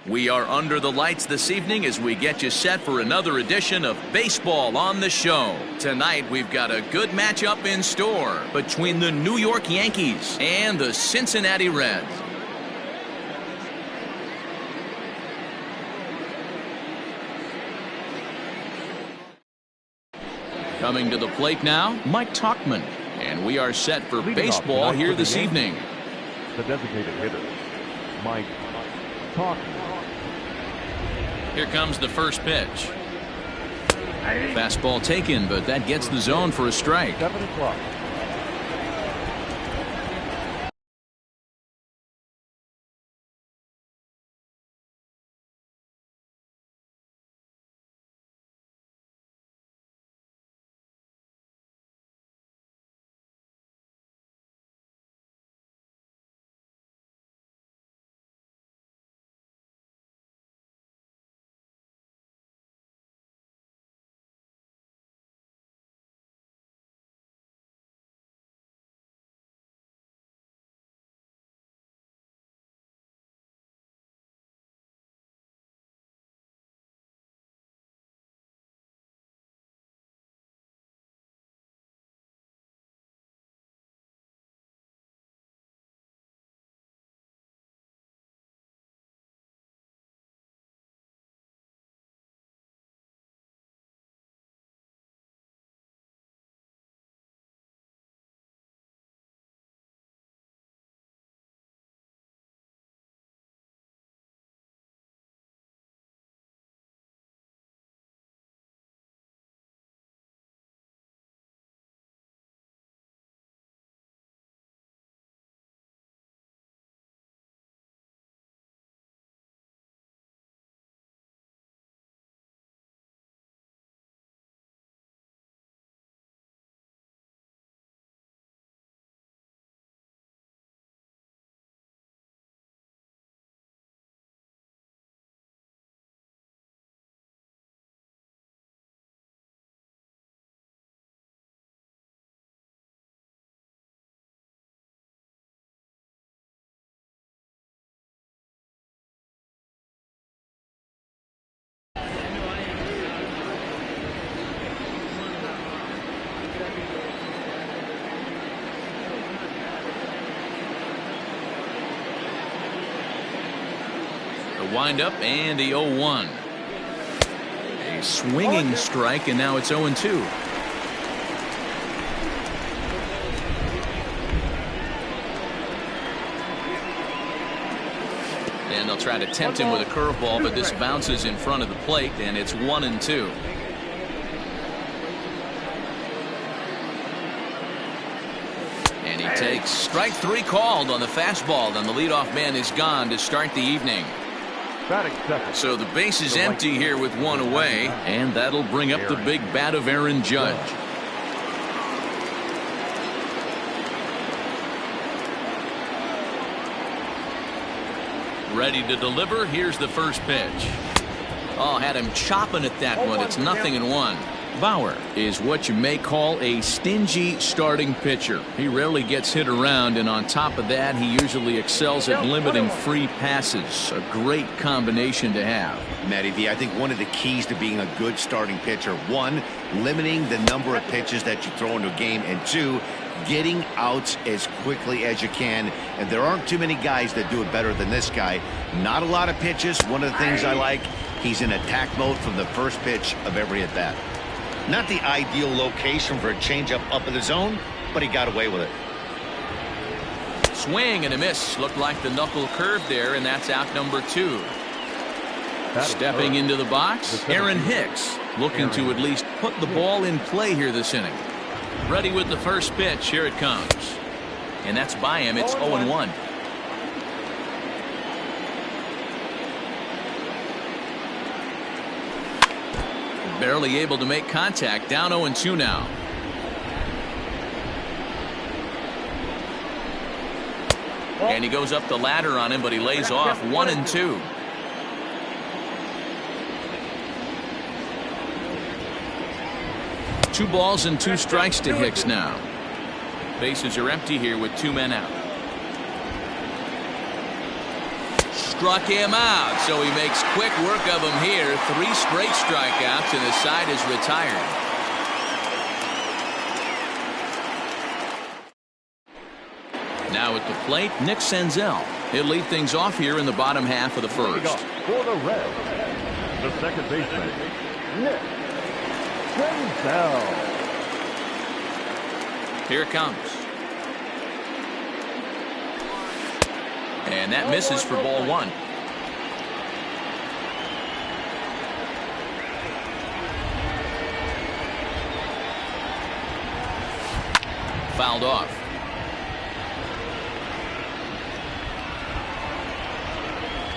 We are under the lights this evening as we get you set for another edition of Baseball on the Show. Tonight we've got a good matchup in store between the New York Yankees and the Cincinnati Reds. Coming to the plate now, Mike Tauchman. And we are set for baseball here this evening. The designated hitter, Mike Tauchman. Here comes the first pitch. Fastball taken, but that gets the zone for a strike. 7 o'clock. Wind-up and the 0-1. A swinging strike, and now it's 0-2. And they'll try to tempt him with a curveball, but this bounces in front of the plate, and it's 1-2. And he takes strike 3 called on the fastball, and the leadoff man is gone to start the evening. So the base is empty here with 1 away, and that'll bring up the big bat of Aaron Judge. Ready to deliver. Here's the first pitch. Oh, had him chopping at that one. It's 0-1. Bauer is what you may call a stingy starting pitcher. He rarely gets hit around, and on top of that, he usually excels at limiting free passes. A great combination to have. Matty V, I think one of the keys to being a good starting pitcher, 1, limiting the number of pitches that you throw into a game, and 2, getting outs as quickly as you can. And there aren't too many guys that do it better than this guy. Not a lot of pitches. One of the things I like, he's in attack mode from the first pitch of every at bat. Not the ideal location for a changeup up in the zone, but he got away with it. Swing and a miss. Looked like the knuckle curve there, and that's out number 2. Stepping into the box, Aaron Hicks, looking to at least put the ball in play here this inning. Ready with the first pitch. Here it comes. And that's by him. It's 0-1. Barely able to make contact. Down 0-2 now. And he goes up the ladder on him, but he lays off. 1-2. Two balls and 2 strikes to Hicks now. Bases are empty here with 2 men out. struck him out, so he makes quick work of him here. 3 straight strikeouts, and the side is retired. Now at the plate, Nick Senzel. He'll lead things off here in the bottom half of the first. For the Reds, the second baseman, Nick Senzel. Here it comes. And that misses for ball 1. Fouled off.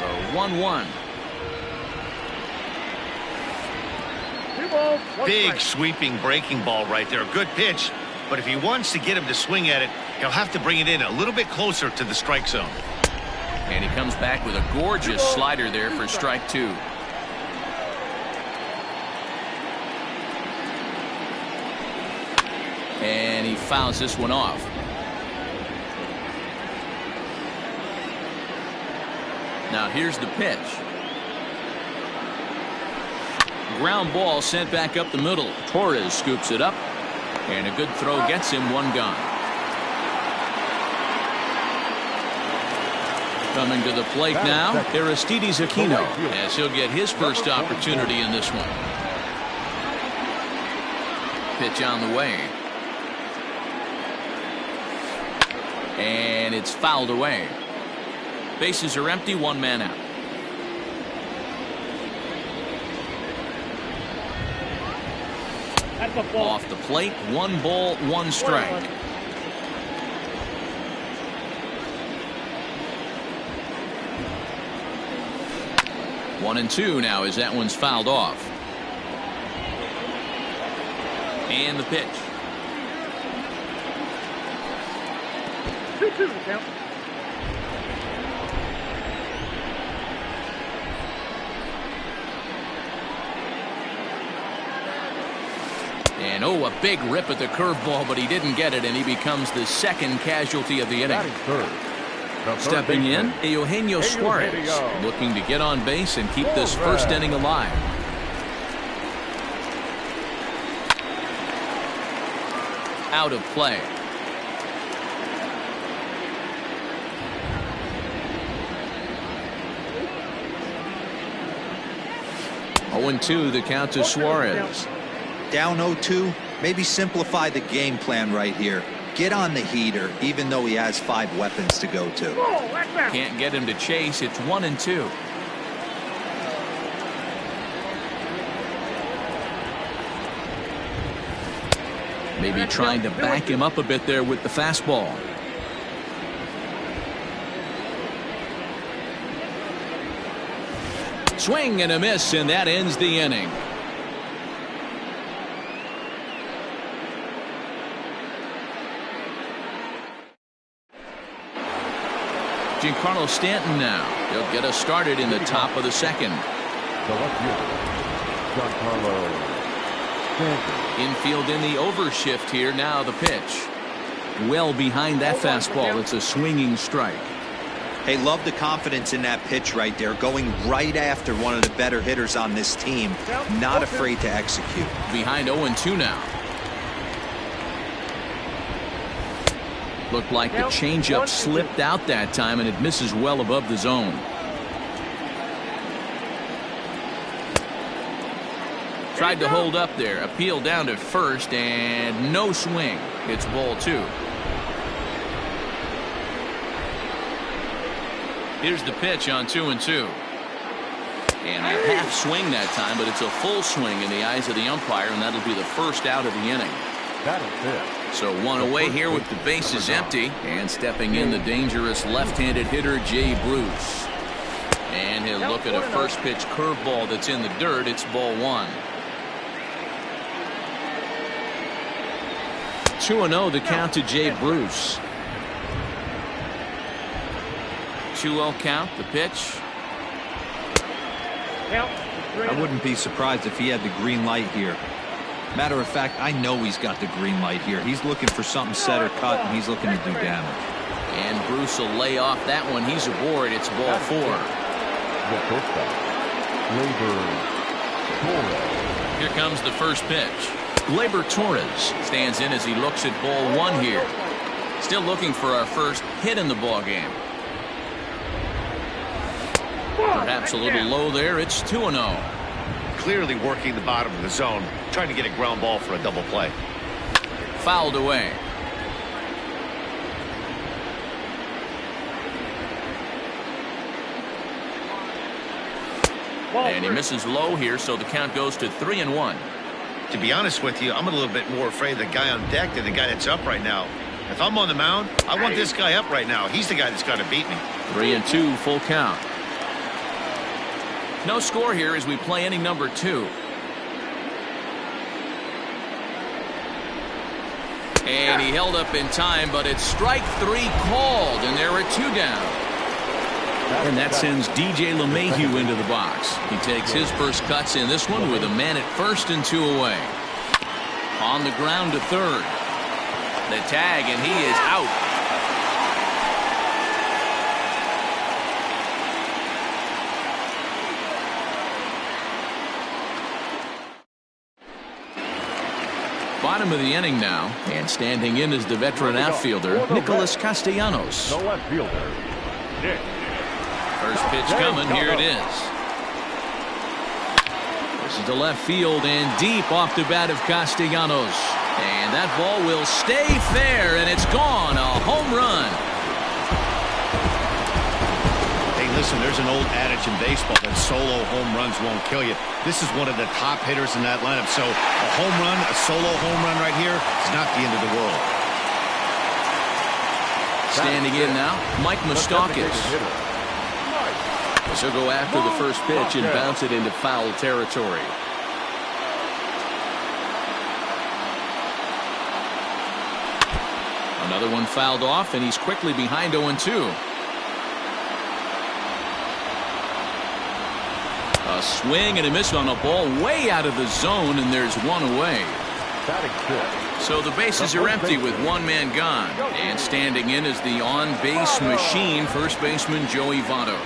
So 1-1. Big sweeping breaking ball right there. Good pitch. But if he wants to get him to swing at it, he'll have to bring it in a little bit closer to the strike zone. And he comes back with a gorgeous slider there for strike 2. And he fouls this one off. Now here's the pitch. Ground ball sent back up the middle. Torres scoops it up. And a good throw gets him 1 gone. Coming to the plate now, Aristides Aquino, as he'll get his first opportunity in this one. Pitch on the way. And it's fouled away. Bases are empty, 1 man out. Off the plate, 1 ball, 1 strike. One and 2 now as that one's fouled off. And the pitch. 2-2 the count. And oh, a big rip at the curveball, but he didn't get it, and he becomes the second casualty of the inning. Stepping in, Eugenio Suarez, looking to get on base and keep this first inning alive. Out of play. Oh, 0-2 the count to Suarez. Down 0-2, maybe simplify the game plan right here. Get on the heater, even though he has 5 weapons to go to. Can't get him to chase. It's 1-2. Maybe trying to back him up a bit there with the fastball. Swing and a miss, and that ends the inning. Giancarlo Stanton now. He'll get us started in the top of the second. Giancarlo Stanton. Infield in the overshift here. Now the pitch. Well behind that fastball. It's a swinging strike. Hey, love the confidence in that pitch right there. Going right after one of the better hitters on this team. Not afraid to execute. Behind 0-2 now. Looked like the changeup slipped out that time, and it misses well above the zone. Tried to hold up there. Appeal down to first, and no swing. It's ball 2. Here's the pitch on 2-2. And a half swing that time, but it's a full swing in the eyes of the umpire, and that'll be the first out of the inning. That'll fit. So 1 away here with the bases empty, and stepping in the dangerous left-handed hitter Jay Bruce. And he'll look at a first pitch curveball that's in the dirt. It's ball 1. 2-0 the count to Jay Bruce. 2-0 count, the pitch. I wouldn't be surprised if he had the green light here. Matter of fact, I know he's got the green light here. He's looking for something set or cut, and he's looking to do damage. And Bruce will lay off that one. He's aboard. It's ball 4. get shortstop. Here comes the first pitch. Gleyber Torres stands in as he looks at ball one here. Still looking for our first hit in the ball game. Perhaps a little low there. It's 2-0. Clearly working the bottom of the zone, trying to get a ground ball for a double play. Fouled away. And he misses low here, so the count goes to 3-1. To be honest with you, I'm a little bit more afraid of the guy on deck than the guy that's up right now. If I'm on the mound, I want this guy up right now. He's the guy that's got to beat me. 3-2, full count. No score here as we play inning number 2. And he held up in time, but it's strike 3 called, and there are 2 down. And that sends DJ LeMahieu into the box. He takes his first cuts in this one with a man at first and 2 away. On the ground to third. The tag, and he is out. Bottom of the inning now, and standing in is the veteran outfielder, Nicholas Castellanos. The left fielder, Nick. First pitch coming, here it is. This is the left field and deep off the bat of Castellanos. And that ball will stay fair, and it's gone. A home run. Hey, listen, there's an old adage in baseball that solo home runs won't kill you. This is one of the top hitters in that lineup. So a home run, a solo home run right here is not the end of the world. Standing in now, Mike Moustakas. He'll go after the first pitch and bounce it into foul territory. Another one fouled off, and he's quickly behind 0-2. A swing and a miss on a ball way out of the zone, and there's 1 away. So the bases are empty with 1 man gone. And standing in is the on-base machine, first baseman Joey Votto.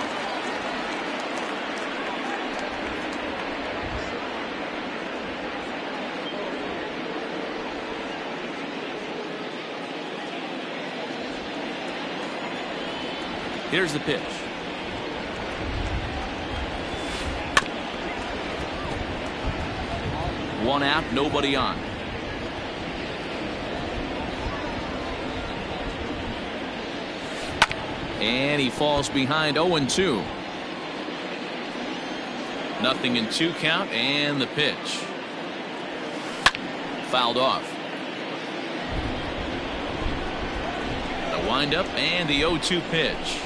Here's the pitch. One out, nobody on. And he falls behind 0-2. Nothing in 2 count, and the pitch. Fouled off. The windup and the 0-2 pitch.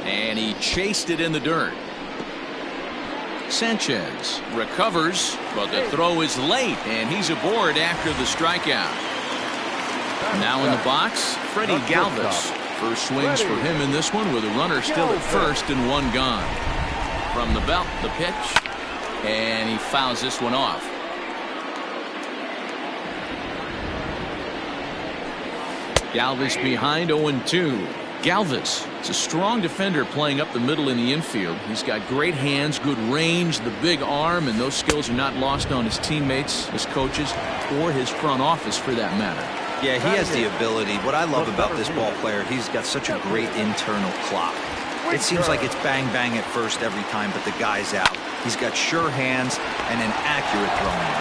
And he chased it in the dirt. Sanchez recovers, but the throw is late, and he's aboard after the strikeout. Now in the box, Freddie Galvis. First swings for him in this one with a runner still at first and 1 gone. From the belt, the pitch, and he fouls this one off. Galvis behind 0-2. Galvis is a strong defender playing up the middle in the infield. He's got great hands, good range, the big arm, and those skills are not lost on his teammates, his coaches, or his front office for that matter. Yeah, he has the ability. What I love about this ball player, he's got such a great internal clock. It seems like it's bang bang at first every time, but the guy's out. He's got sure hands and an accurate throwing.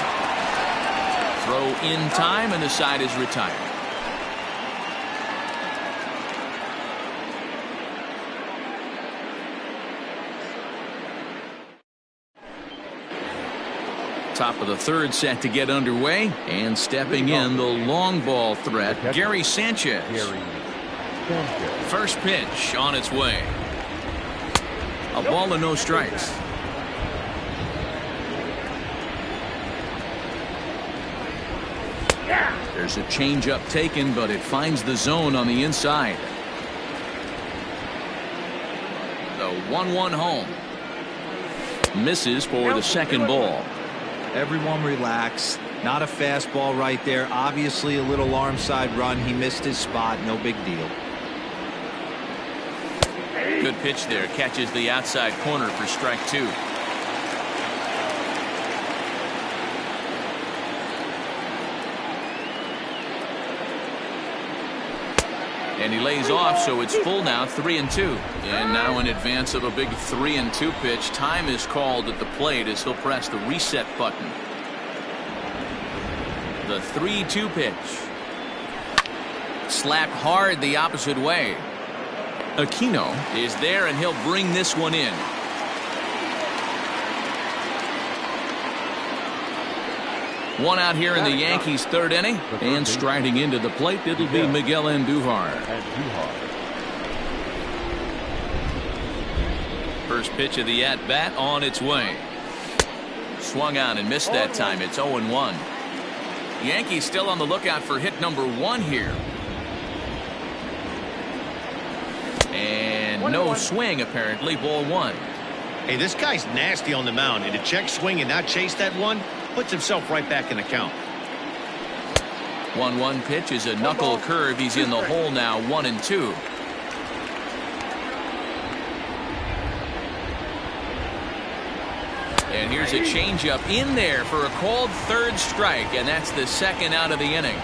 Throw in time, and the side is retired. Top of the third set to get underway, and stepping in the long ball threat, Gary Sanchez. First pitch on its way. A ball and no strikes. There's a changeup taken, but it finds the zone on the inside. The 1-1 home. Misses for the second ball. Everyone relax. Not a fastball right there. Obviously a little arm side run. He missed his spot. No big deal. Good pitch there. Catches the outside corner for strike 2. And he lays off, so it's full now, 3-2. And now in advance of a big 3-2 pitch, time is called at the plate as he'll press the reset button. The 3-2 pitch. Slapped hard the opposite way. Aquino is there, and he'll bring this one in. One out here in the Yankees' third inning, and striding into the plate, it'll be Miguel Andujar. First pitch of the at-bat on its way. Swung on and missed that time. It's 0-1. Yankees still on the lookout for hit number 1 here. And no swing, apparently. Ball 1. Hey, this guy's nasty on the mound, and to check swing and not chase that one puts himself right back in the count. 1-1 pitch is a knuckle curve. He's in the hole now, 1-2. And here's a changeup in there for a called third strike, and that's the second out of the inning.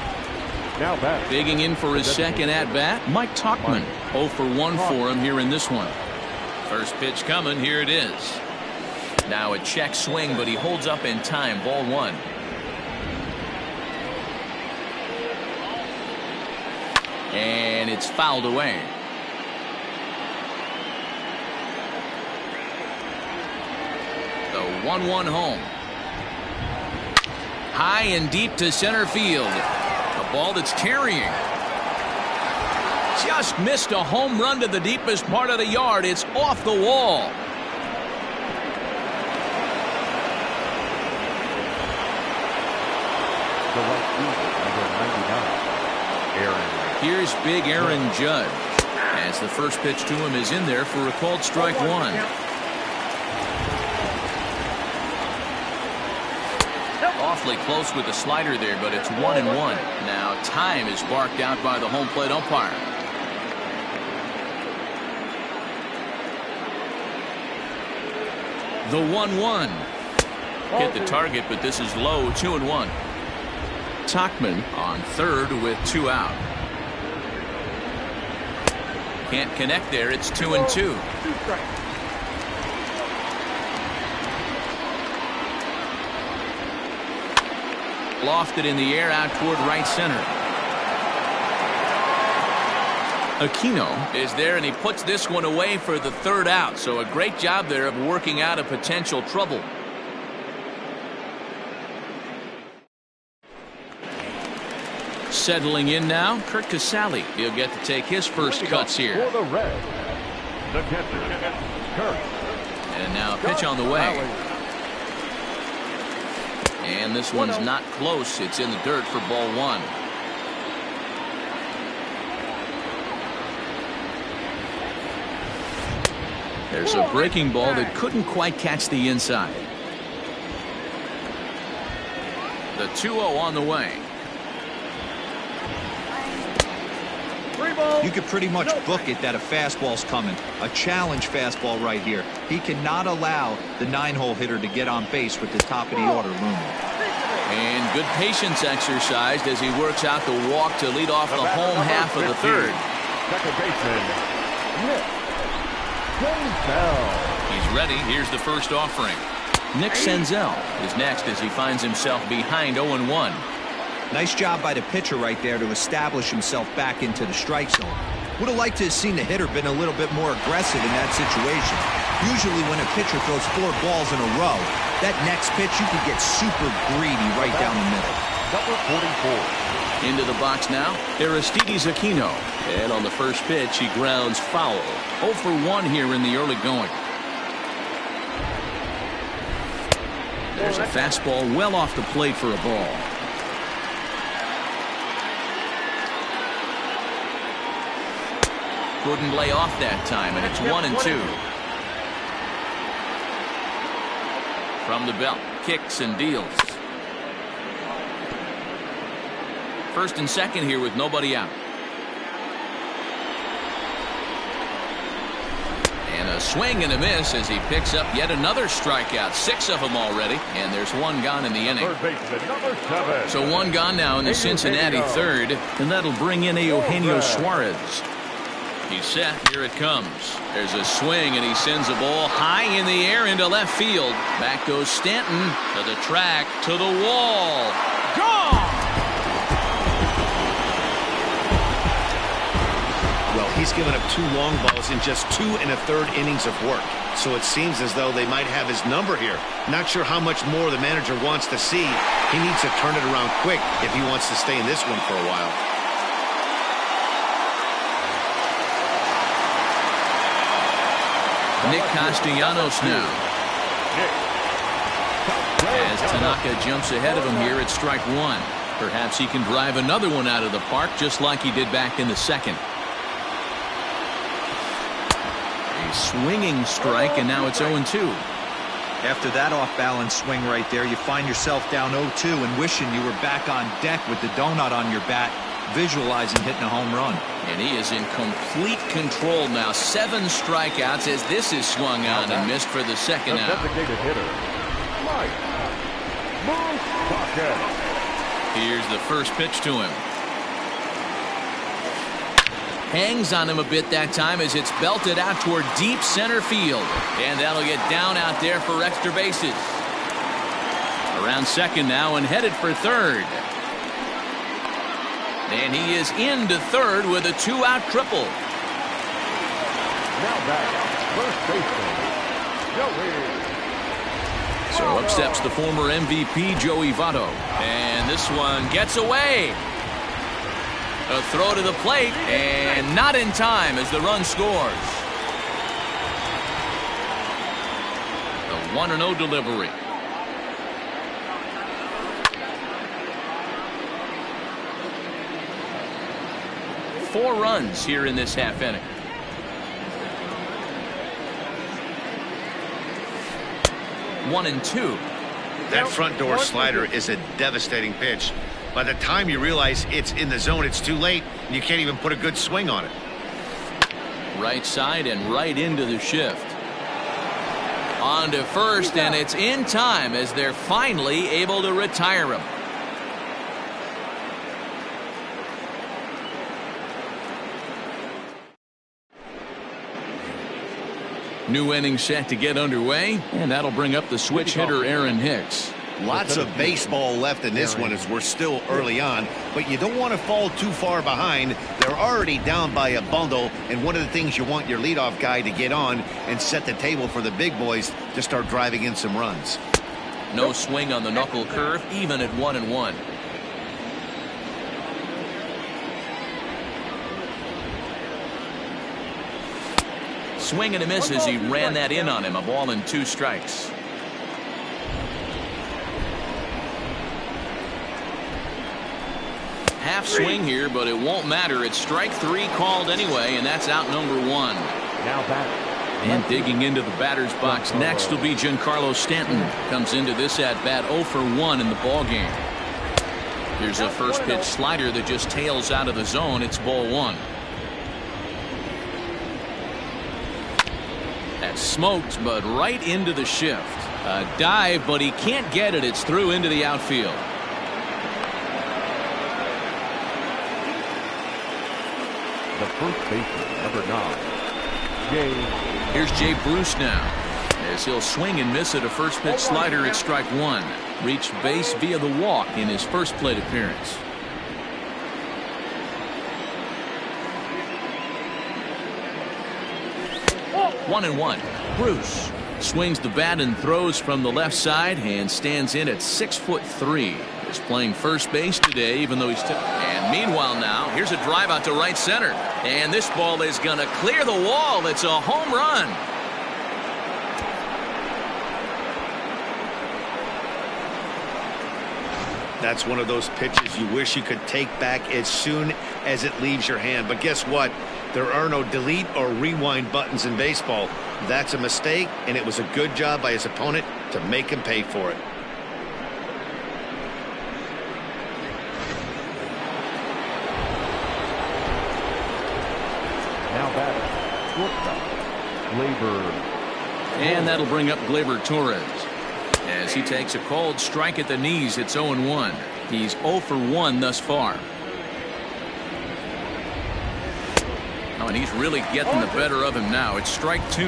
Now back. Digging in for his second at-bat, Mike Tauchman. 0 for 1 for him here in this one. First pitch coming. Here it is. Now a check swing, but he holds up in time. Ball 1. And it's fouled away. The 1-1 home. High and deep to center field. A ball that's carrying. Just missed a home run to the deepest part of the yard. It's off the wall. The right fielder, number 99, Aaron. Here's big Aaron Judge, as the first pitch to him is in there for a called strike 1. Awfully close with the slider there, but it's 1-1. Now time is barked out by the home plate umpire. The 1-1. Hit the target, but this is low. 2-1. Tauchman on third with 2 out. Can't connect there. It's 2-2. Lofted in the air out toward right center. Aquino is there, and he puts this one away for the third out. So a great job there of working out a potential trouble. Settling in now, Kurt Casale. He'll get to take his first cuts here. For the Reds, the catcher, Kurt. And now a pitch on the way. And this one's not close. It's in the dirt for ball 1. There's a breaking ball that couldn't quite catch the inside. The 2-0 on the way. You could pretty much book it that a fastball's coming. A challenge fastball right here. He cannot allow the 9-hole hitter to get on base with the top of the order looming. And good patience exercised as he works out the walk to lead off the home half of the third. Second baseman, Nick Senzel. He's ready. Here's the first offering. Nick Senzel is next as he finds himself behind 0-1. Nice job by the pitcher right there to establish himself back into the strike zone. Would have liked to have seen the hitter been a little bit more aggressive in that situation. Usually when a pitcher throws 4 balls in a row, that next pitch you could get super greedy right down the middle. Number 44. Into the box now, Aristides Aquino. And on the first pitch, he grounds foul. 0 for 1 here in the early going. There's a fastball well off the plate for a ball. Couldn't lay off that time, and it's 1-2. From the belt, kicks and deals. First and second here with nobody out. And a swing and a miss as he picks up yet another strikeout. 6 of them already, and there's 1 gone in the inning. Number 7. So 1 gone now in the Cincinnati third, and that'll bring in Eugenio Suarez. He's set. Here it comes. There's a swing, and he sends a ball high in the air into left field. Back goes Stanton to the track, to the wall. Gone! Well, he's given up 2 long balls in just 2 1/3 innings of work. So it seems as though they might have his number here. Not sure how much more the manager wants to see. He needs to turn it around quick if he wants to stay in this one for a while. Nick Castellanos now. As Tanaka jumps ahead of him here at strike 1. Perhaps he can drive another one out of the park just like he did back in the second. A swinging strike, and now it's 0-2. After that off-balance swing right there, you find yourself down 0-2 and wishing you were back on deck with the donut on your bat, visualizing hitting a home run. And he is in complete control now. 7 strikeouts as this is swung on and missed for the second out. Designated hitter, Mike Moustakas. Here's the first pitch to him. Hangs on him a bit that time as it's belted out toward deep center field. And that'll get down out there for extra bases. Around second now and headed for third. And he is into third with a 2-out triple. Now back, first baseman, Joey. So up steps the former MVP Joey Votto. And this one gets away. A throw to the plate, and not in time as the run scores. The 1-0 delivery. Four runs here in this half inning. One and two. That front door slider is a devastating pitch. By the time you realize it's in the zone, it's too late. You can't even put a good swing on it. Right side and right into the shift. On to first, and it's in time as they're finally able to retire him. New inning set to get underway, and that'll bring up the switch hitter Aaron Hicks. Lots of baseball left in this one as we're still early on, but you don't want to fall too far behind. They're already down by a bundle, and one of the things you want your leadoff guy to get on and set the table for the big boys to start driving in some runs. No swing on the knuckle curve, even at 1-1. Swing and a miss as he ran that in on him. A ball and 2 strikes. Half swing here, but it won't matter. It's strike 3 called anyway, and that's out number 1. Now back. And digging into the batter's box next will be Giancarlo Stanton. Comes into this at bat 0 for 1 in the ball game. Here's a first pitch slider that just tails out of the zone. It's ball 1. That's smoked, but right into the shift. A dive, but he can't get it. It's through into the outfield. The first baseman, number 9, Jay. Here's Jay Bruce now, as he'll swing and miss at a first pitch slider at strike 1. Reached base via the walk in his first plate appearance. One and one. Bruce swings the bat and throws from the left side and stands in at 6'3". Is playing first base today, even though he's and meanwhile now here's a drive out to right center, and this ball is going to clear the wall. It's a home run. That's one of those pitches you wish you could take back as soon as it leaves your hand. But guess what? There are no delete or rewind buttons in baseball. That's a mistake, and it was a good job by his opponent to make him pay for it. Now batting, shortstop, Gleyber. And that'll bring up Gleyber Torres. As he takes a cold strike at the knees, it's 0-1. He's 0 for 1 thus far. Oh, and he's really getting the better of him now. It's strike 2.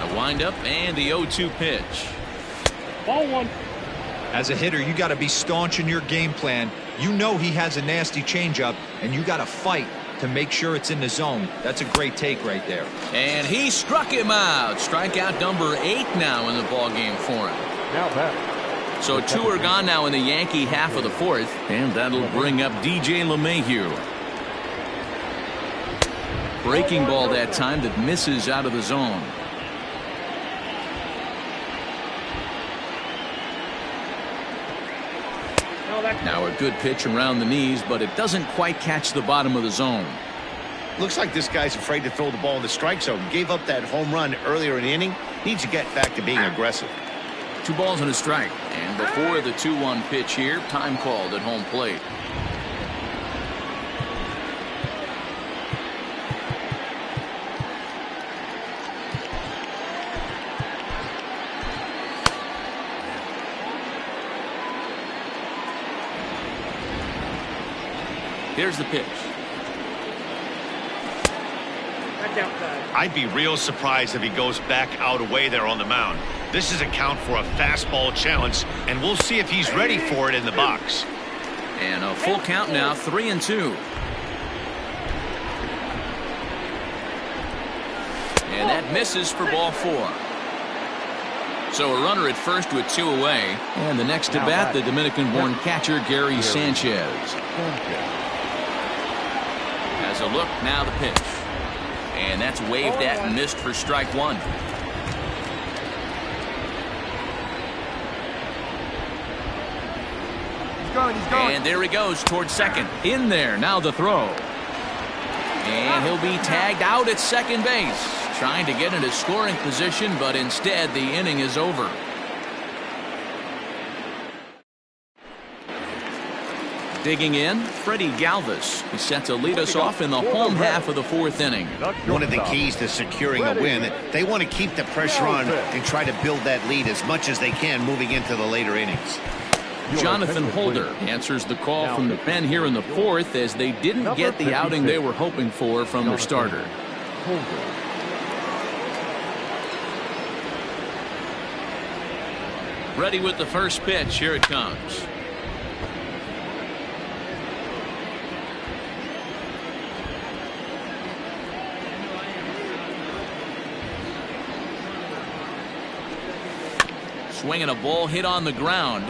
A windup and the 0-2 pitch. Ball 1. As a hitter, you got to be staunch in your game plan. You know he has a nasty changeup, and you got to fight to make sure it's in the zone. That's a great take right there. And he struck him out. Strikeout number 8 now in the ball game for him. Now batting. So 2 are gone now in the Yankee half of the 4th, and that'll bring up DJ LeMahieu. Breaking ball that time that misses out of the zone. Now a good pitch around the knees, but it doesn't quite catch the bottom of the zone. Looks like this guy's afraid to throw the ball in the strike zone. Gave up that home run earlier in the inning. Needs to get back to being aggressive. 2 balls and a strike. And before the 2-1 pitch here, time called at home plate. Here's the pitch. I'd be real surprised if he goes back out away there on the mound. This is a count for a fastball challenge, and we'll see if he's ready for it in the box. And a full count now, 3-2. And that misses for ball 4. So a runner at first with 2 away. And the next to bat, the Dominican-born catcher, Gary Sanchez. Has a look, now the pitch. And that's waved at and missed for strike 1. He's going. And there he goes towards second. In there, now the throw. And he'll be tagged out at second base. Trying to get into scoring position, but instead the inning is over. Digging in, Freddie Galvis. He's set to lead us off in the home half of the 4th inning. One of the keys to securing a win, they want to keep the pressure on and try to build that lead as much as they can moving into the later innings. Jonathan Holder answers the call from the pen here in the 4th as they didn't get the outing they were hoping for from their starter. Ready with the first pitch. Here it comes. Swinging a ball hit on the ground.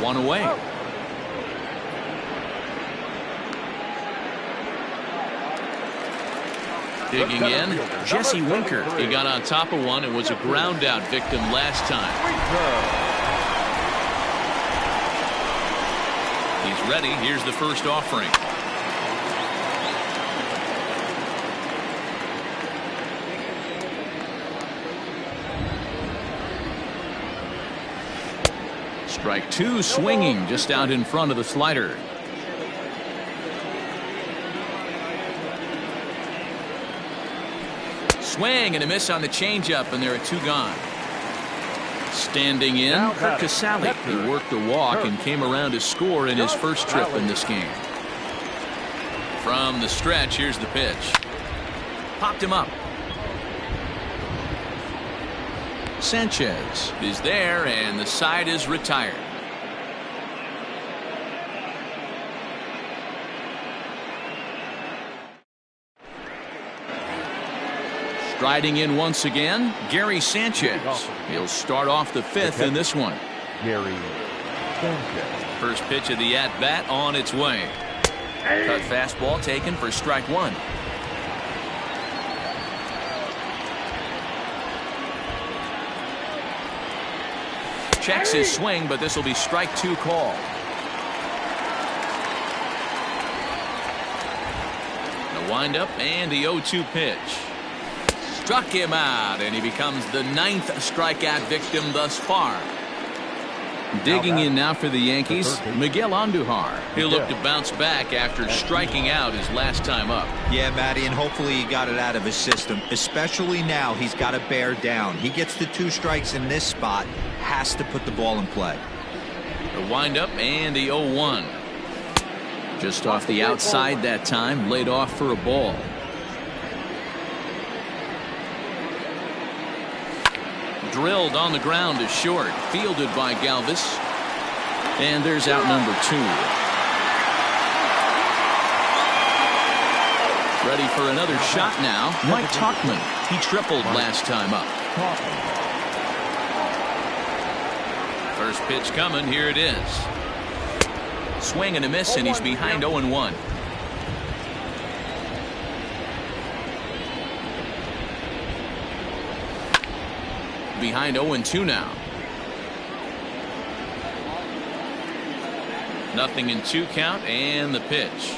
1 away. Digging in, Jesse Winker. He got on top of one and was a ground out victim last time. He's ready. Here's the first offering. Strike 2, swinging just out in front of the slider. Swing and a miss on the changeup, and there are 2 gone. Standing in, Kirk Casale. He worked the walk and came around to score in his first trip in this game. From the stretch, here's the pitch. Popped him up. Sanchez is there, and the side is retired. Striding in once again, Gary Sanchez. He'll start off the 5th in this one. Gary Sanchez. First pitch of the at-bat on its way. Cut fastball taken for strike 1. Checks his swing, but this will be strike 2 call. windup and the 0-2 pitch. Struck him out, and he becomes the 9th strikeout victim thus far. Digging in now for the Yankees, Miguel Andujar. He'll look to bounce back after striking out his last time up. Yeah, Matty, and hopefully he got it out of his system. Especially now, he's got to bear down. He gets the 2 strikes in this spot, has to put the ball in play. The windup and the 0-1. Just off the outside that time, laid off for a ball. Drilled on the ground to short, fielded by Galvis, and there's out number 2. Ready for another shot now, Mike Tauchman. He tripled last time up. First pitch coming, here it is. Swing and a miss, and he's behind 0-1. Behind 0-2 now. 0-2 count, and the pitch.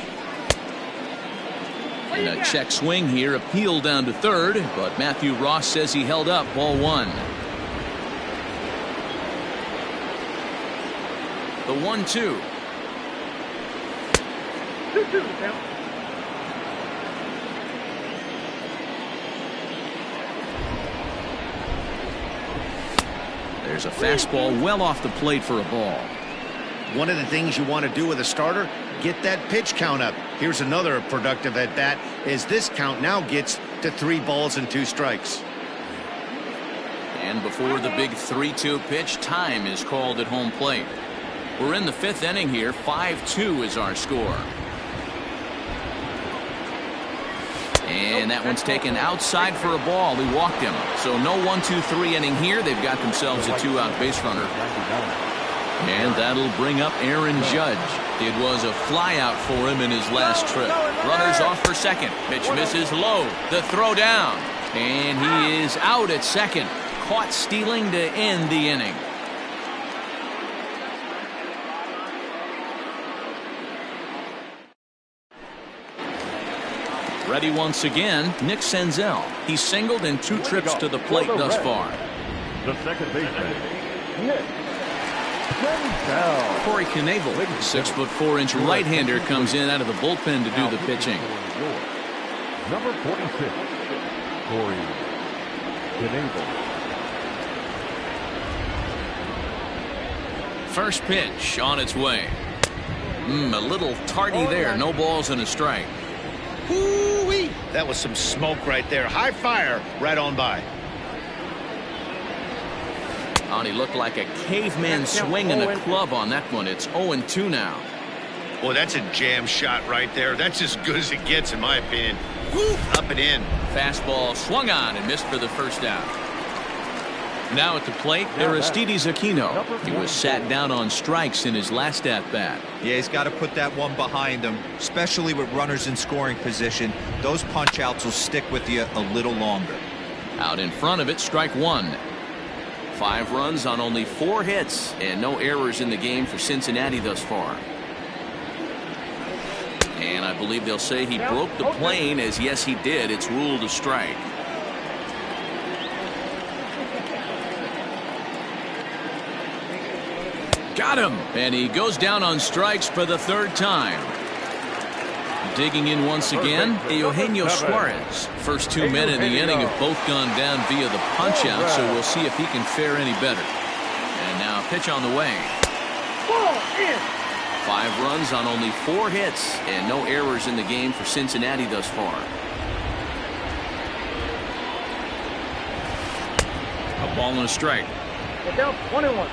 And a check swing here, appeal down to third, but Matthew Ross says he held up, ball 1. The 1-2. 2-2 count. There's a fastball well off the plate for a ball. One of the things you want to do with a starter, get that pitch count up. Here's another productive at bat, as this count now gets to 3 balls and 2 strikes. And before the big 3-2 pitch, time is called at home plate. We're in the 5th inning here. 5-2 is our score. And that one's taken outside for a ball. He walked him. So no 1-2-3 inning here. They've got themselves a 2-out base runner. And that'll bring up Aaron Judge. It was a fly out for him in his last trip. Runners off for second. Pitch misses low. The throw down. And he is out at second. Caught stealing to end the inning. Ready once again, Nick Senzel. He's singled in 2 trips to the plate thus far. The second baseman, Nick Senzel. Corey Knebel, 6'4" right-hander, comes in out of the bullpen to do the pitching. Number 46, Corey Knebel. First pitch on its way. A little tardy there. No balls and a strike. Woo-wee. That was some smoke right there. High fire right on by. He looked like a caveman swinging a club on that one. It's 0-2 now. Boy, that's a jam shot right there. That's as good as it gets, in my opinion. Woo, up and in. Fastball swung on and missed for the first out. Now at the plate, Aristides Aquino. He was sat down on strikes in his last at-bat. Yeah, he's got to put that one behind him, especially with runners in scoring position. Those punch-outs will stick with you a little longer. Out in front of it, strike 1. 5 runs on only 4 hits, and no errors in the game for Cincinnati thus far. And I believe they'll say he broke the plane, as yes he did. It's ruled a strike. Got him, and he goes down on strikes for the 3rd time. Digging in once again, Eugenio Suarez. First 2 men in the inning have both gone down via the punch-out, so we'll see if he can fare any better. And now pitch on the way. 5 runs on only 4 hits, and no errors in the game for Cincinnati thus far. A ball and a strike. Get down 1-1.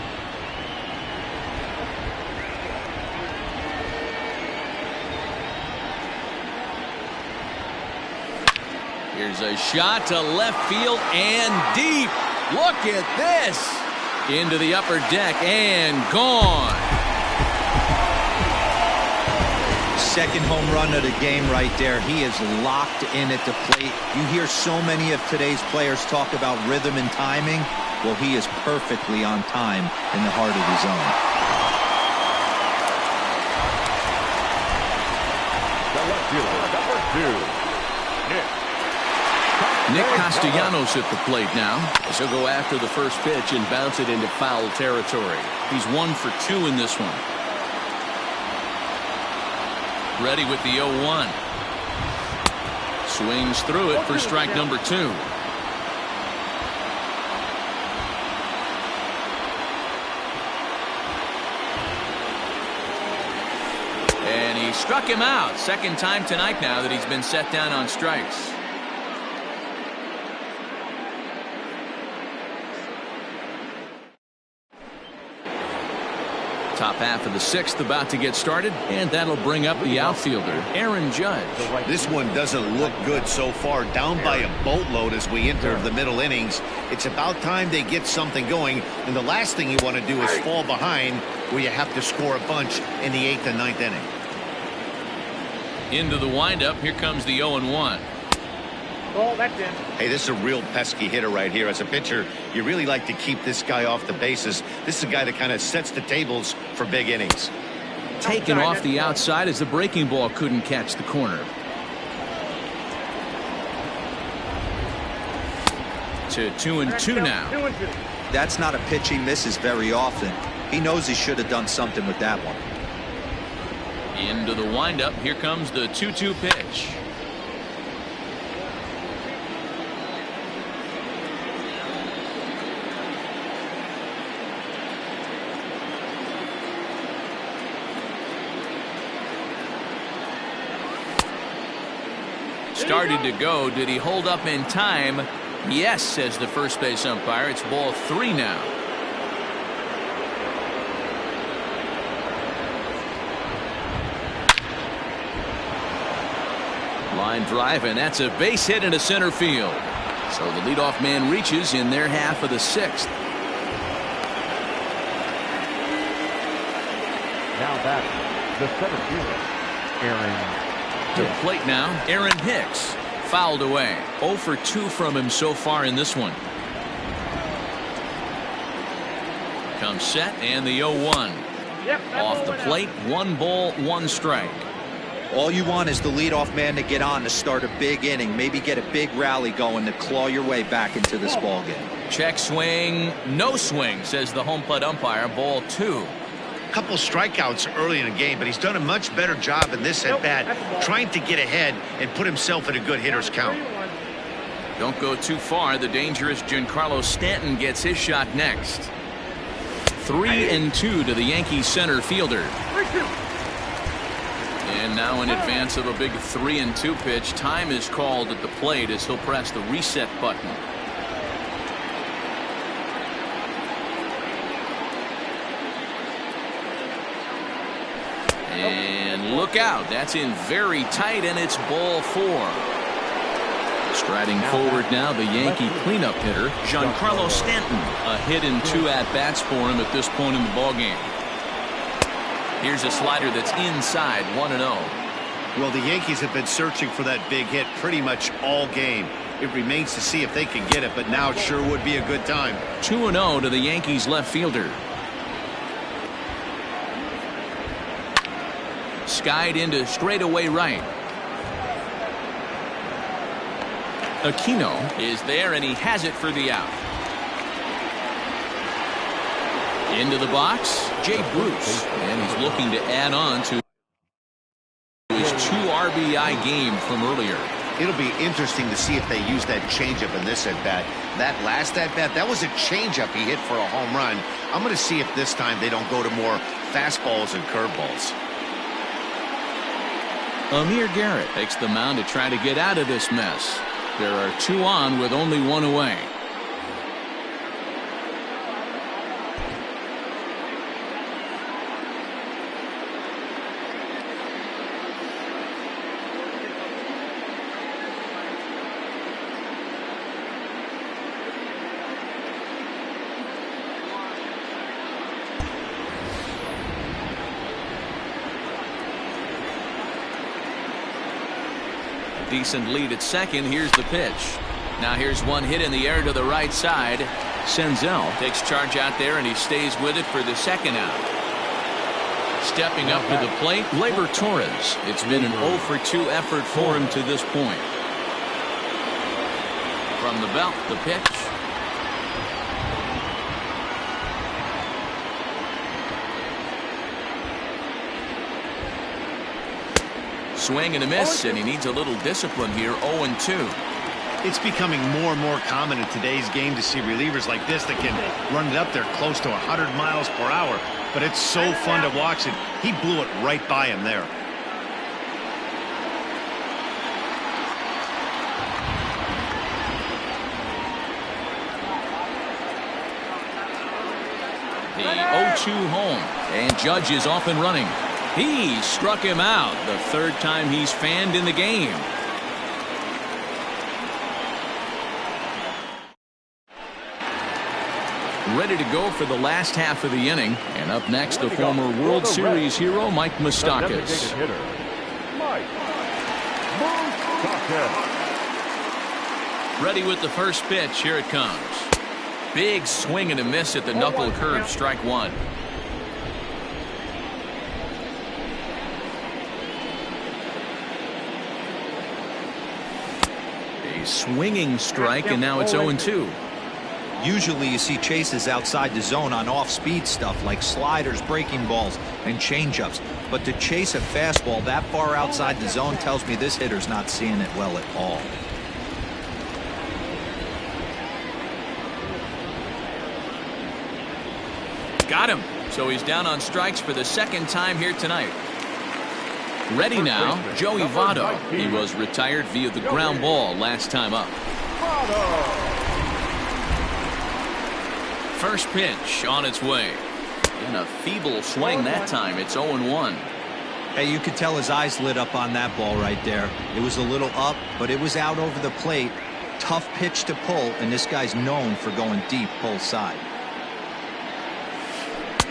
Here's a shot to left field and deep. Look at this. Into the upper deck and gone. Second home run of the game right there. He is locked in at the plate. You hear so many of today's players talk about rhythm and timing. Well, he is perfectly on time in the heart of the zone. The left fielder, number 2. Nick Castellanos at the plate now. As he'll go after the first pitch and bounce it into foul territory. He's 1 for 2 in this one. Ready with the 0-1. Swings through it for strike number 2. And he struck him out. Second time tonight now that he's been set down on strikes. Top half of the 6th about to get started, and that'll bring up the outfielder, Aaron Judge. This one doesn't look good so far. Down by a boatload as we enter the middle innings. It's about time they get something going, and the last thing you want to do is fall behind where you have to score a bunch in the 8th and 9th inning. Into the windup. Here comes the 0-1. Oh, that's in. Hey, this is a real pesky hitter right here. As a pitcher, you really like to keep this guy off the bases. This is a guy that kind of sets the tables for big innings. Taken off the outside as the breaking ball couldn't catch the corner. To 2-2 now. 2-2. That's not a pitch he misses very often. He knows he should have done something with that one. Into the windup. Here comes the 2-2 pitch. Started to go. Did he hold up in time? Yes, says the first base umpire. It's ball 3 now. Line drive, and that's a base hit into center field. So the leadoff man reaches in their half of the 6th. Now back, the center fielder, Aaron. To the plate now, Aaron Hicks. Fouled away. 0 for 2 from him so far in this one. Comes set, and the 0-1. Off the plate, 1 ball, 1 strike. All you want is the leadoff man to get on to start a big inning, maybe get a big rally going to claw your way back into this ball game. Check swing, no swing, says the home plate umpire. Ball 2. Couple strikeouts early in the game, but he's done a much better job in this at bat, trying to get ahead and put himself in a good hitter's count. Don't go too far. The dangerous Giancarlo Stanton gets his shot next. 3-2 to the Yankees center fielder. And now in advance of a big 3-2 pitch, time is called at the plate as he'll press the reset button. And look out. That's in very tight, and it's ball 4. Striding forward now, the Yankee cleanup hitter, Giancarlo Stanton. A hit and 2 at-bats for him at this point in the ballgame. Here's a slider that's inside, 1-0. Well, the Yankees have been searching for that big hit pretty much all game. It remains to see if they can get it, but now it sure would be a good time. 2-0 to the Yankees left fielder. Skied into straightaway right. Aquino is there, and he has it for the out. Into the box, Jay Bruce, and he's looking to add on to his 2 RBI game from earlier. It'll be interesting to see if they use that changeup in this at-bat. That last at-bat, that was a changeup he hit for a home run. I'm going to see if this time they don't go to more fastballs and curveballs. Amir Garrett takes the mound to try to get out of this mess. There are 2 on with only 1 away. Decent lead at second. Here's the pitch. Now here's one hit in the air to the right side. Senzel takes charge out there, and he stays with it for the second out. Stepping up to the plate, Gleyber Torres. It's been an 0 for 2 effort for him to this point. From the belt, the pitch. Swing and a miss, and he needs a little discipline here. 0-2. It's becoming more and more common in today's game to see relievers like this that can run it up there close to 100 miles per hour. But it's so fun to watch it. He blew it right by him there. The 0-2 home, and Judge is off and running. He struck him out, the third time he's fanned in the game. Ready to go for the last half of the inning. And up next, the former World Series hero, Mike Moustakas. Ready with the first pitch. Here it comes. Big swing and a miss at the knuckle curve. Strike one. A swinging strike, and now it's 0-2. Usually you see chases outside the zone on off-speed stuff like sliders, breaking balls, and changeups. But to chase a fastball that far outside the zone tells me this hitter's not seeing it well at all. Got him. So he's down on strikes for the second time here tonight. Ready now, Joey Votto. He was retired via the ground ball last time up. First pitch on its way. In a feeble swing that time. It's 0-1. Hey, you could tell his eyes lit up on that ball right there. It was a little up, but it was out over the plate. Tough pitch to pull, and this guy's known for going deep pull side.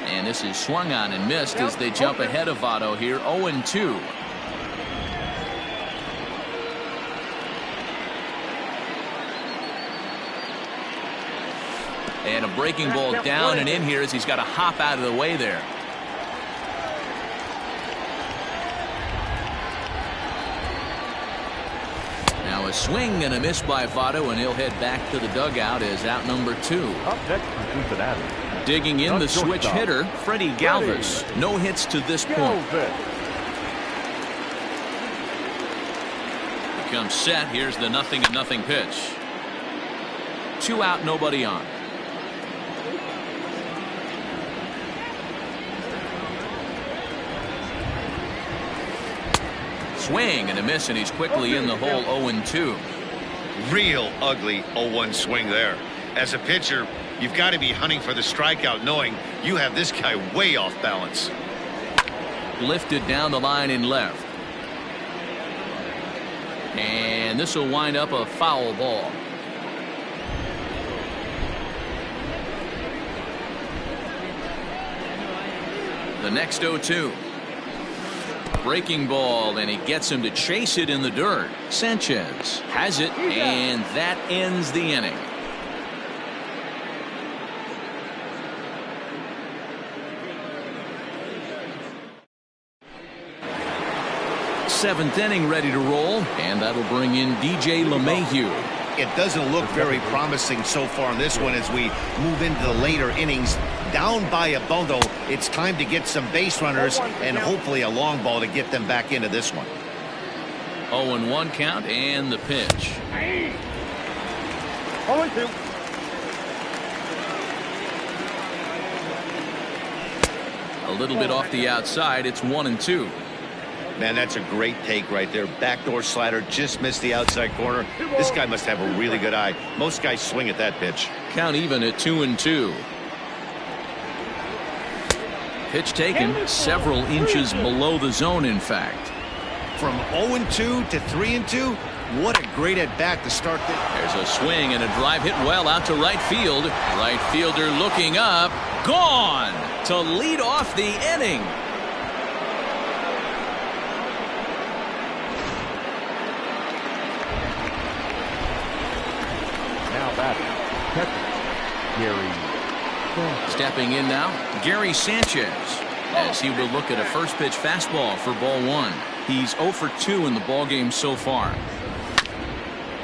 And this is swung on and missed as they jump ahead of Votto here. 0-2. And a breaking ball down and in here as he's got to hop out of the way there. Now a swing and a miss by Votto, and he'll head back to the dugout as out number 2. Up next from Cincinnati. Digging in the switch hitter, Freddie Galvis. No hits to this point. Becomes set. Here's the 0-0 pitch. 2 out, nobody on. Swing and a miss, and he's quickly in the hole. 0-2. Real ugly 0-1 swing there. As a pitcher, you've got to be hunting for the strikeout, knowing you have this guy way off balance. Lifted down the line in left. And this will wind up a foul ball. The next 0-2. Breaking ball, and he gets him to chase it in the dirt. Sanchez has it, and that ends the inning. Seventh inning ready to roll, and that'll bring in DJ LeMahieu. It doesn't look very promising so far in this one as we move into the later innings. Down by a bundle, it's time to get some base runners and hopefully a long ball to get them back into this one. 0-1 count, and the pitch. 0-2. A little bit off the outside. It's 1-2. Man, that's a great take right there. Backdoor slider, just missed the outside corner. This guy must have a really good eye. Most guys swing at that pitch. Count even at 2-2. Pitch taken several inches below the zone, in fact. From 0-2 to 3-2, what a great at-bat to start this. There's a swing and a drive hit well out to right field. Right fielder looking up. Gone to lead off the inning. Now batting, catcher, Gary. Stepping in now, Gary Sanchez, as he will look at a first pitch fastball for ball 1. He's 0 for 2 in the ballgame so far.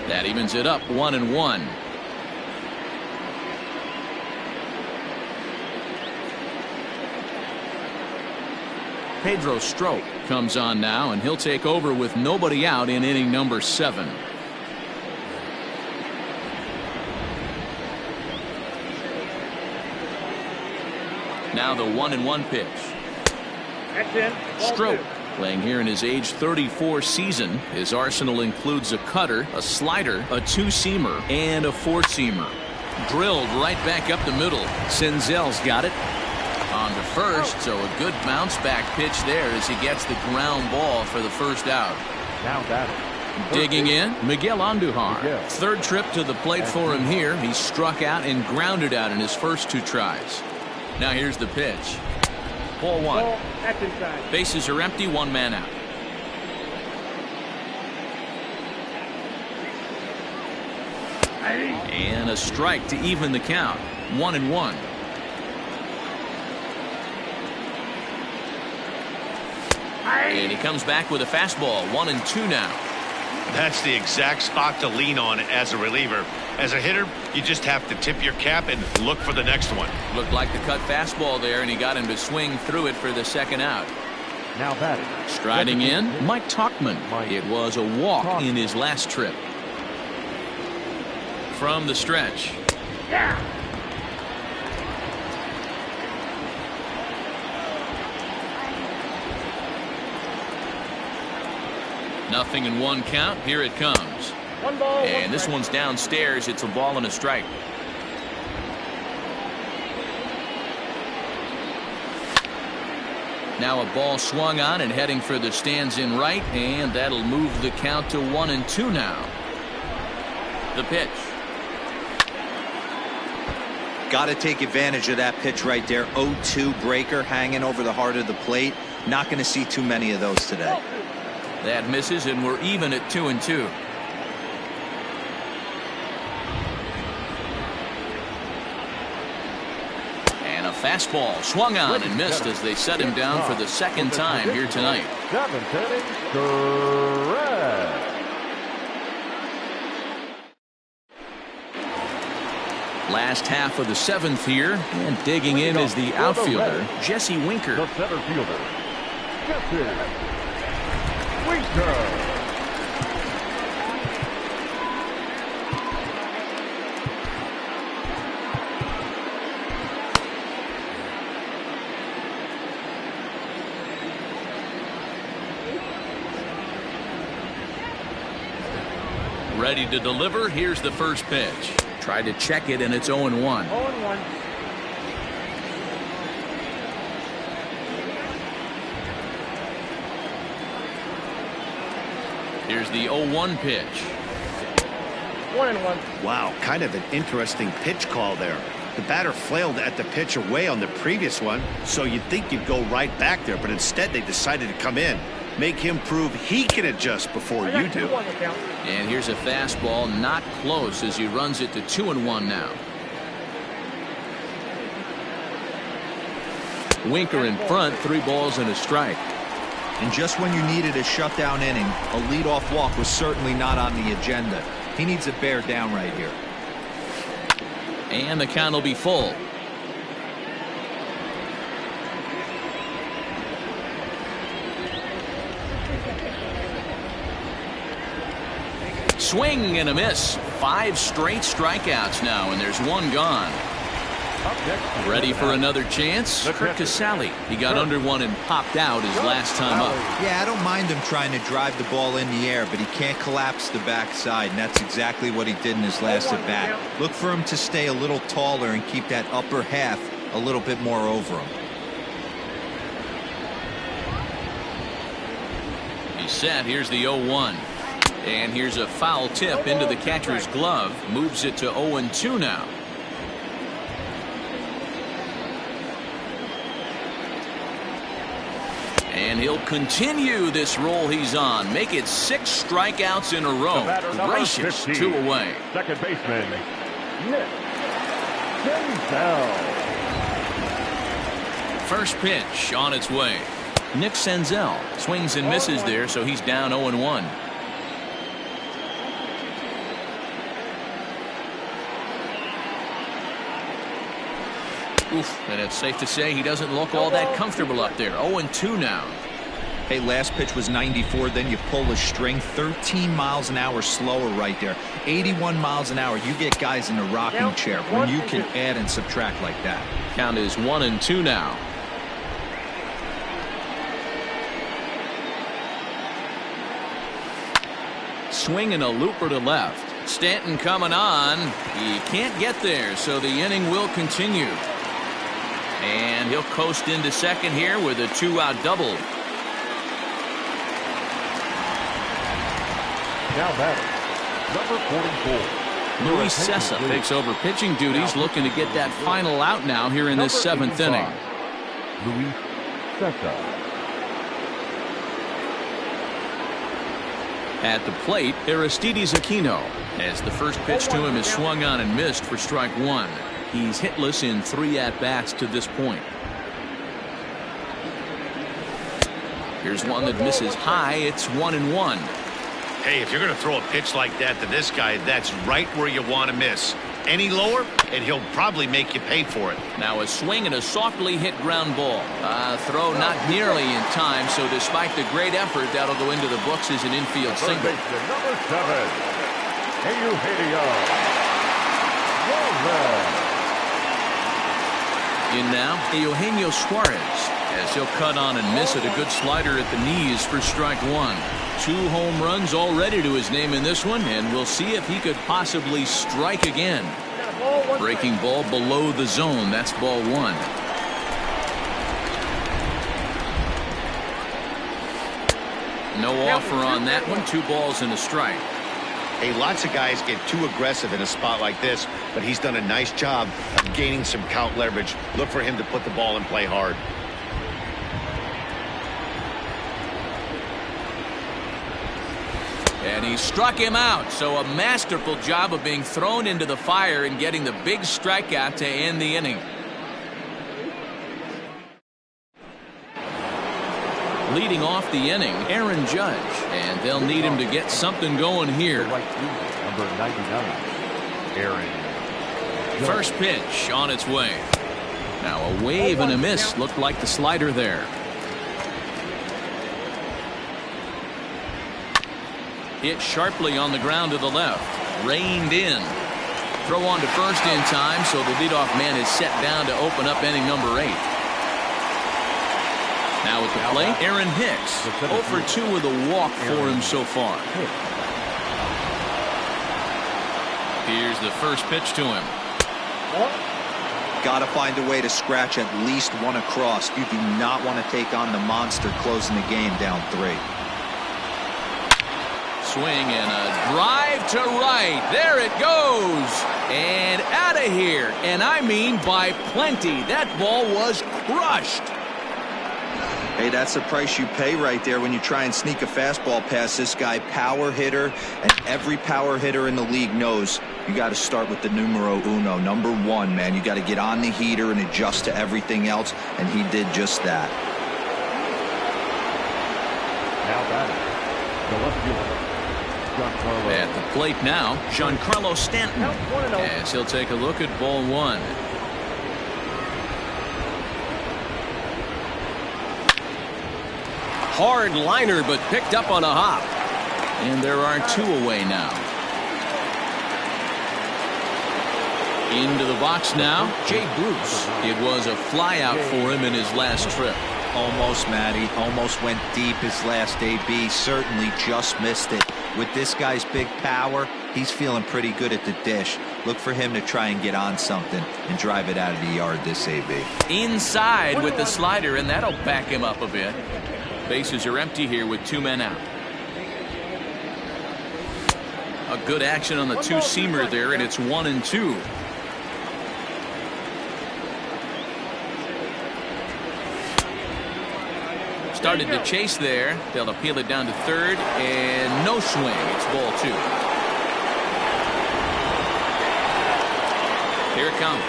That evens it up 1-1. Pedro Strop comes on now, and he'll take over with nobody out in inning number 7. Now the 1-1 pitch. That's in. Strop playing here in his age 34 season. His arsenal includes a cutter, a slider, a two-seamer, and a four-seamer. Drilled right back up the middle. Senzel's got it. On to first, so a good bounce back pitch there as he gets the ground ball for the first out. Now batting. Digging in, Miguel Andujar. Third trip to the plate for him here. He struck out and grounded out in his first 2 tries. Now here's the pitch. Ball 1. That's inside. Bases are empty, 1 man out. And a strike to even the count. 1-1. And he comes back with a fastball. 1-2 now. That's the exact spot to lean on as a reliever. As a hitter, you just have to tip your cap and look for the next one. Looked like the cut fastball there, and he got him to swing through it for the second out. Now batting. Striding in, Mike Tauchman. It was a walk in his last trip. From the stretch. Yeah. Nothing in 1 count. Here it comes. 1 ball. And this one's downstairs. It's a ball and a strike. Now a ball swung on and heading for the stands in right, and that'll move the count to 1-2 now. The pitch. Got to take advantage of that pitch right there. 0-2 breaker hanging over the heart of the plate. Not going to see too many of those today. That misses, and we're even at 2-2. And a fastball swung on and missed as they set him down for the second time here tonight. 7th inning, correct. Last half of the 7th here, and digging in is the outfielder, Jesse Winker. The center fielder, Jesse Winker. Ready to deliver. Here's the first pitch. Tried to check it, and it's 0-1. 0-1. Here's the 0-1 pitch. 1-1. Wow, kind of an interesting pitch call there. The batter flailed at the pitch away on the previous one, so you'd think you'd go right back there, but instead they decided to come in. Make him prove he can adjust before you do. And here's a fastball, not close, as he runs it to 2-1 now. Winker in front, 3 balls and a strike. And just when you needed a shutdown inning, a leadoff walk was certainly not on the agenda. He needs to bear down right here. And the count will be full. Swing and a miss. 5 straight strikeouts now, and there's 1 gone. Ready for another chance? Kurt Casale. He got under one and popped out his last time up. Yeah, I don't mind him trying to drive the ball in the air, but he can't collapse the backside, and that's exactly what he did in his last at bat. Look for him to stay a little taller and keep that upper half a little bit more over him. He's set. Here's the 0-1. And here's a foul tip into the catcher's glove. Moves it to 0-2 now. And he'll continue this roll he's on. Make it 6 strikeouts in a row. Gracious, 2 away. Second baseman, Nick Senzel. First pitch on its way. Nick Senzel swings and misses there, so he's down 0-1. Oof, and it's safe to say he doesn't look all that comfortable up there. 0-2 now. Hey, last pitch was 94, then you pull a string 13 miles an hour slower right there. 81 miles an hour. You get guys in a rocking chair when you can add and subtract like that. Count is 1-2 now. Swinging a looper to left. Stanton coming on. He can't get there, so the inning will continue. And he'll coast into second here with a 2-out double. Now batting, number 44. Luis Cessa takes over pitching duties, looking to get that final out now here in this seventh inning. Luis Cessa. At the plate, Aristides Aquino, as the first pitch to him is swung on and missed for strike one. He's hitless in 3 at-bats to this point. Here's one that misses high. It's 1-1. Hey, if you're going to throw a pitch like that to this guy, that's right where you want to miss. Any lower, and he'll probably make you pay for it. Now a swing and a softly hit ground ball. Throw not nearly in time, so despite the great effort, that'll go into the books as an infield single. Number 7, Eugenio. In now, Eugenio Suarez, as he'll cut on and miss at a good slider at the knees for strike one. 2 home runs already to his name in this one, and we'll see if he could possibly strike again. Breaking ball below the zone. That's ball 1. No offer on that one. 2 balls and a strike. Hey, lots of guys get too aggressive in a spot like this, but he's done a nice job of gaining some count leverage. Look for him to put the ball in play hard. And he struck him out, so a masterful job of being thrown into the fire and getting the big strikeout to end the inning. Leading off the inning, Aaron Judge, and they'll need him to get something going here. Number 99, Aaron Judge. First pitch on its way. Now a wave and a miss. Looked like the slider there. Hit sharply on the ground to the left. Reined in. Throw on to first in time, so the leadoff man is set down to open up inning number 8. Now at the plate, Aaron Hicks. 0 for 2 with a walk for him so far. Here's the first pitch to him. Got to find a way to scratch at least one across. You do not want to take on the monster closing the game down 3. Swing and a drive to right. There it goes. And out of here. And I mean by plenty. That ball was crushed. Hey, that's the price you pay right there when you try and sneak a fastball past this guy. Power hitter, and every power hitter in the league knows you got to start with the numero uno, number 1, man. You got to get on the heater and adjust to everything else, and he did just that. Now batting, the left fielder, Giancarlo. At the plate now, Giancarlo Stanton, as he'll take a look at ball 1. Hard liner, but picked up on a hop. And there are 2 away now. Into the box now, Jay Bruce. It was a flyout for him in his last trip. Almost, Matty. Almost went deep his last AB. Certainly just missed it. With this guy's big power, he's feeling pretty good at the dish. Look for him to try and get on something and drive it out of the yard this AB. Inside with the slider, and that'll back him up a bit. Bases are empty here with 2 men out. A good action on the 2-seamer there, and it's 1-2. Started to chase there. They'll appeal it down to third, and no swing. It's ball 2. Here it comes.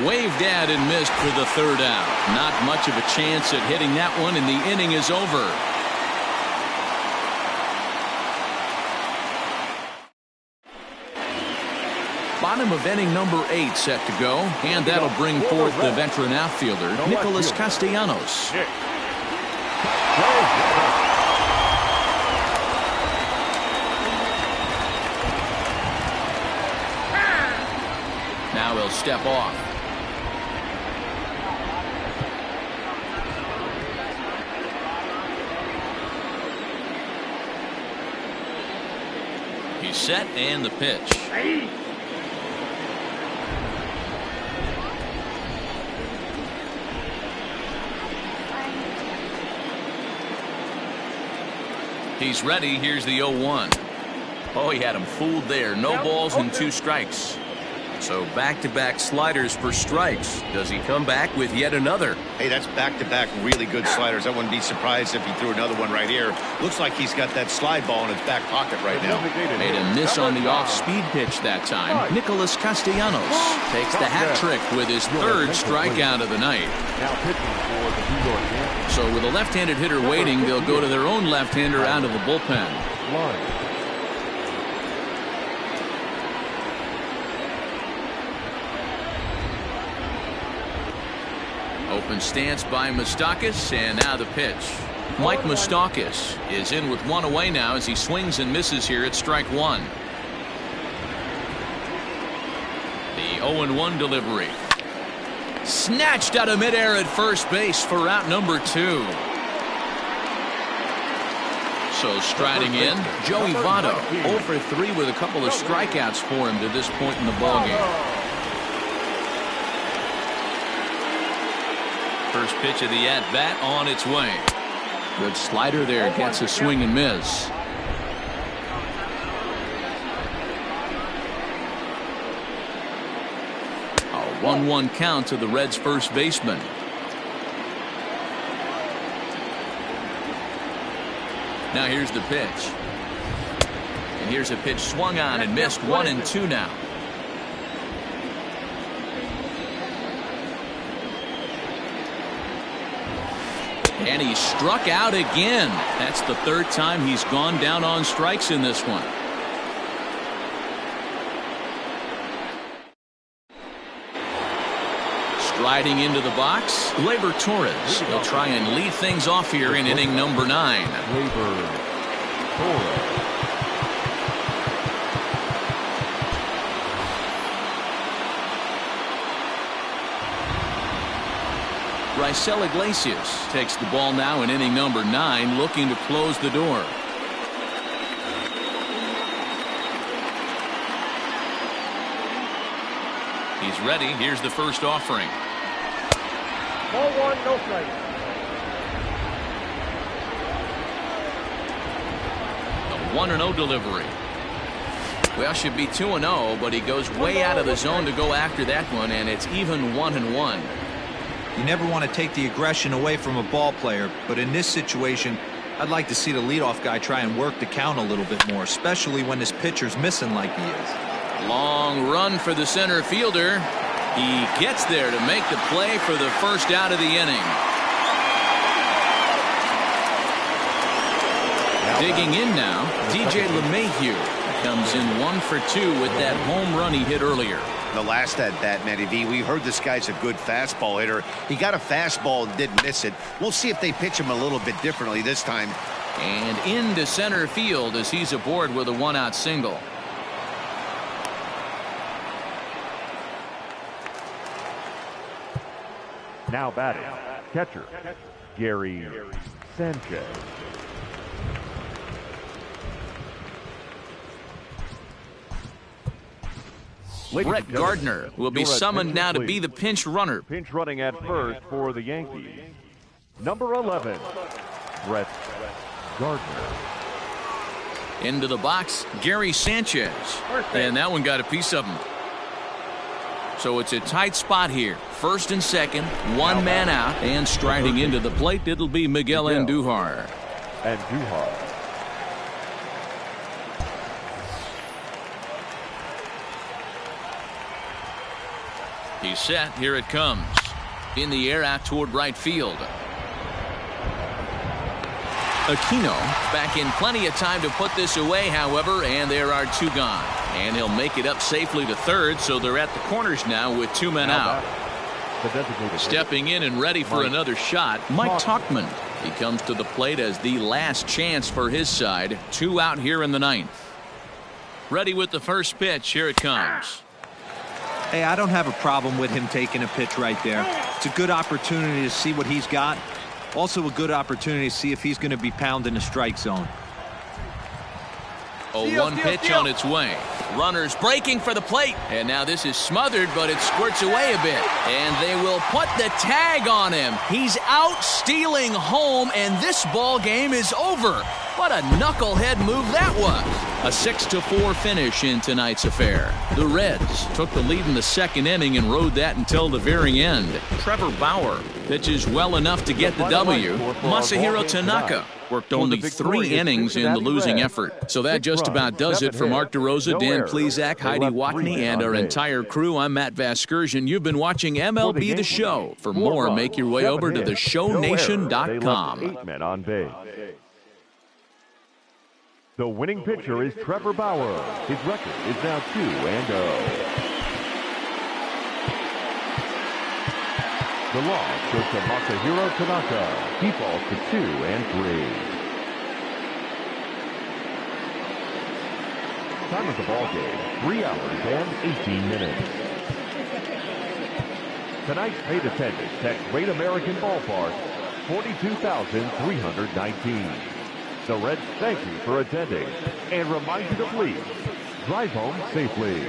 Waved at and missed for the 3rd out. Not much of a chance at hitting that one, and the inning is over. Bottom of inning number 8 set to go, and that'll bring forth the veteran outfielder, Nicholas Castellanos. Now he'll step off. He's set, and the pitch. He's ready. Here's the 0-1. Oh, he had him fooled there. No balls and 2 strikes. So back-to-back sliders for strikes. Does he come back with yet another? Hey, that's back-to-back really good sliders. I wouldn't be surprised if he threw another one right here. Looks like he's got that slide ball in his back pocket right now. Made a miss on the off-speed pitch that time. Nicholas Castellanos takes the hat trick with his 3rd strikeout of the night. Now pitching for the New York Yankees. So with a left-handed hitter waiting, they'll go to their own left-hander out of the bullpen. Line. Open stance by Moustakas, and now the pitch. Mike Moustakas is in with 1 away now as he swings and misses here at strike 1. The 0-1 delivery. Snatched out of midair at first base for out number 2. So striding in, Joey Votto, 0 for 3 with a couple of strikeouts for him to this point in the ballgame. First pitch of the at-bat on its way. Good slider there, gets a swing and miss. A 1-1 count to the Reds' first baseman. Now here's the pitch. And here's a pitch swung on and missed. 1-2 now. And he struck out again. That's the 3rd time he's gone down on strikes in this one. Striding into the box, Gleyber Torres. He'll try and lead things off here in inning number 9. Gleyber Torres. Raisel Iglesias takes the ball now in inning number 9, looking to close the door. He's ready. Here's the first offering. Ball 1, no strike. The 1-0 delivery. Well, should be 2-0, but he goes way out of the zone to go after that one, and it's even 1-1. You never want to take the aggression away from a ball player, but in this situation, I'd like to see the leadoff guy try and work the count a little bit more, especially when this pitcher's missing like he is. Long run for the center fielder. He gets there to make the play for the first out of the inning. Digging in now, DJ LeMahieu comes in 1 for 2 with that home run he hit earlier. The last at bat, Matty V, we heard this guy's a good fastball hitter. He got a fastball and didn't miss it. We'll see if they pitch him a little bit differently this time. And into center field as he's aboard with a 1-out single. Now batting, catcher, Gary Sanchez. Brett Gardner will be summoned now to be the pinch runner. Pinch running at first for the Yankees. Number 11, Brett Gardner. Into the box, Gary Sanchez. And that one got a piece of him. So it's a tight spot here. First and second, 1 man out, and striding into the plate, it'll be Miguel Andujar. He's set. Here it comes. In the air out toward right field. Aquino back in plenty of time to put this away, however, and there are 2 gone. And he'll make it up safely to third, so they're at the corners now with 2 men out. Stepping in and ready for another shot, Mike Tuchman. He comes to the plate as the last chance for his side. 2 out here in the 9th. Ready with the first pitch. Here it comes. Hey, I don't have a problem with him taking a pitch right there. It's a good opportunity to see what he's got. Also a good opportunity to see if he's going to be pounding the strike zone. A 1 pitch on its way. Runners breaking for the plate. And now this is smothered, but it squirts away a bit. And they will put the tag on him. He's out stealing home, and this ball game is over. What a knucklehead move that was. A 6-4 finish in tonight's affair. The Reds took the lead in the 2nd inning and rode that until the very end. Trevor Bauer pitches well enough to get the W. Masahiro Tanaka worked only 3 innings in the losing effort. So that just about does it for Mark DeRosa, Dan Plesac, Heidi Watney, and our entire crew. I'm Matt Vasgersian. You've been watching MLB The Show. For more, make your way over to theshownation.com. The winning pitcher is Trevor Bauer. His record is now 2-0. The loss goes to Masahiro Tanaka. He falls to 2-3. Time of the ball game, 3 hours and 18 minutes. Tonight's paid attendance at Great American Ballpark, 42,319. The Reds thank you for attending and remind you to please drive home safely.